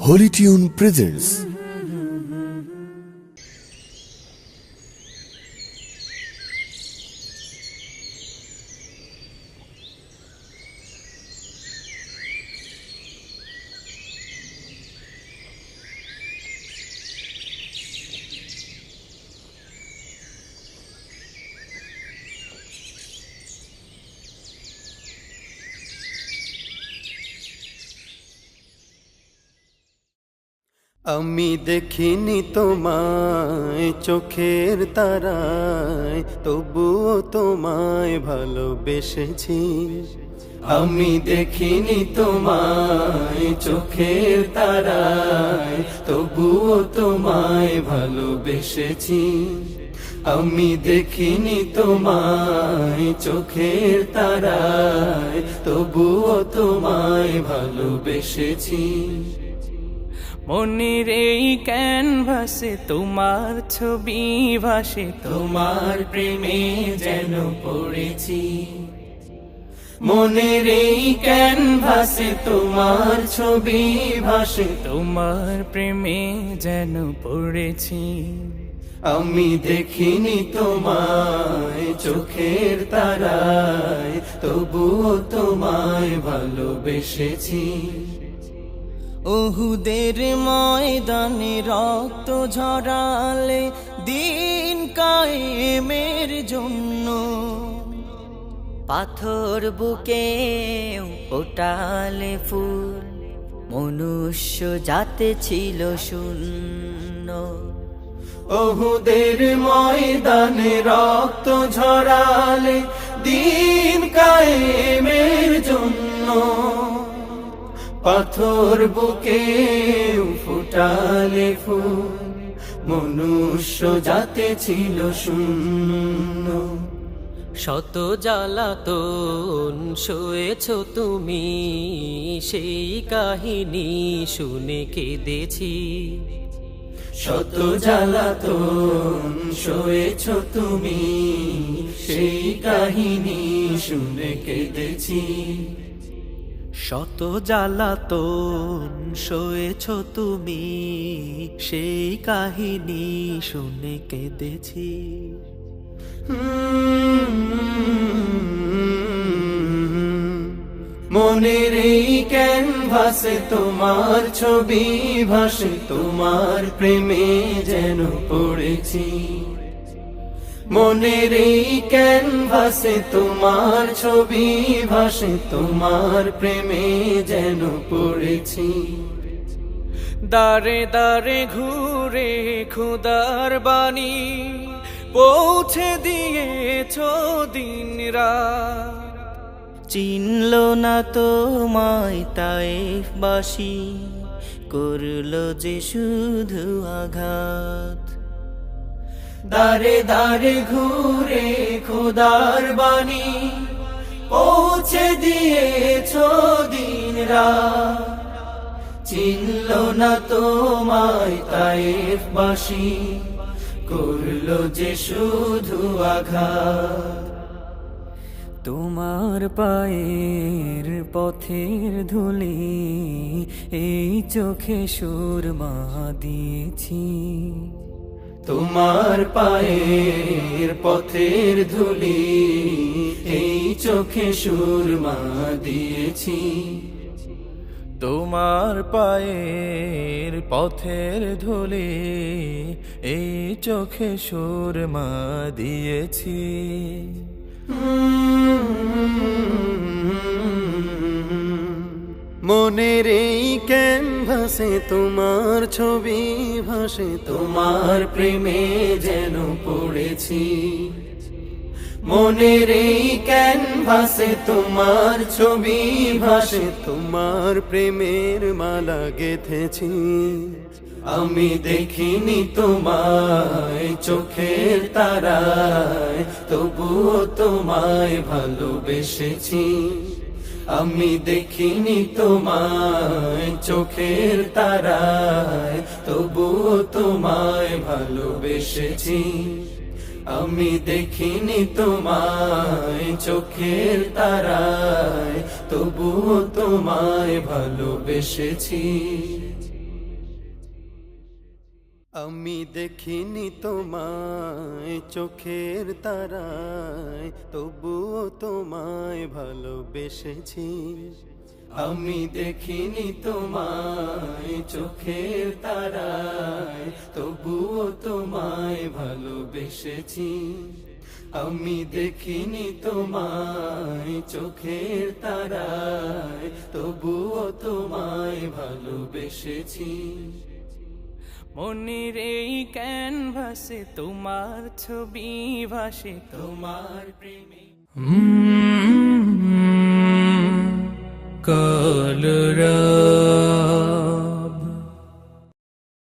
Holy Tune presents আমি দেখিনি তোমায় চোখের তারায়, তবুও তোমায় ভালোবেসেছি। আমি দেখিনি তোমায় চোখের তারায়, তবুও তোমায় ভালোবেসেছি। আমি দেখিনি তোমায় চোখের তারায়, তবুও তোমায় ভালোবেসেছি। মনের এই ক্যানভাসে তোমার ছবি ভাসে, তোমার প্রেমে যেন পড়েছি। মনের এই ক্যানভাসে তোমার ছবি ভাসে, তোমার প্রেমে যেন পড়েছি। আমি দেখিনি তোমায় চোখের তারায়, তবুও তোমায় ভালোবেসেছি। ওহুদের ময়দানে রক্ত ঝরালে দিন কায়েমের জন্য, পাথর বুকে ফোটালে ফুল, মনুষ্য জাতে ছিল শূন্য। ওহুদের ময়দানে রক্ত ঝরালে দিন কায়েমের জন্য, পাথর বুকে ফুটালে ফুল, মনুষ্য জাতে ছিল শূন্য। শত জ্বালাতন সয়েছ তুমি, সেই কাহিনী শুনে কেঁদেছি। শত জ্বালাতন সয়েছ তুমি, সেই কাহিনী শুনে কেঁদেছি। শত জ্বালাতন সয়েছ তুমি, সেই কাহিনী শুনে কেঁদেছি। মনের এই ক্যানভাসে তোমার ছবি ভাসে, তোমার প্রেমে যেন পড়েছি। মনের এই ক্যানভাসে তোমার ছবি ভাসে, তোমার প্রেমে যেন পড়েছি। দারে দারে ঘুরে খুদার বাণী পৌঁছে দিয়েছ দিন রাত, চিনল না তোমায় তায়েফবাসী, করল যে শুধু আঘাত। দারে দারে ঘুরে খোদার বাণী পৌঁছে দিয়েছ দিন রাত, চিনল না তোমায় তায়েফবাসী, করলো যে শুধু আঘাত। তোমার পায়ের পথের ধুলি এই চোখে সুরমা দিয়েছি। তোমার পায়ের পথের ধুলি এই চোখে সুরমা দিয়েছি। তোমার পায়ের পথের ধুলি এই চোখে সুরমা দিয়েছি। মনের এই ক্যানভাসে তোমার ছবি ভাসে, তোমার প্রেমে যেন পড়েছি। মনের এই ক্যানভাসে তোমার ছবি ভাসে, তোমার প্রেমের মালা গেঁথেছি। আমি দেখিনি তোমায় চোখের তারায়, তবুও তোমায় ভালোবেসেছি। আমি দেখিনি তোমায় চোখের তারায়, তবুও তোমায় ভালোবেসেছি। আমি দেখিনি তোমায় চোখের তারায়, তবুও তোমায় ভালোবেসেছি। আমি দেখিনি তোমায় চোখের তারায়, তবুও তোমায় ভালোবেসেছি। আমি দেখিনি তোমায় চোখের তারায়, তবুও তোমায় ভালোবেসেছি। আমি দেখিনি তোমায় চোখের তারায়, তবুও তোমায় ভালোবেসেছি। মনের এই ক্যানভাসে তোমার ছবি ভাসে, তোমার প্রেমে কলরা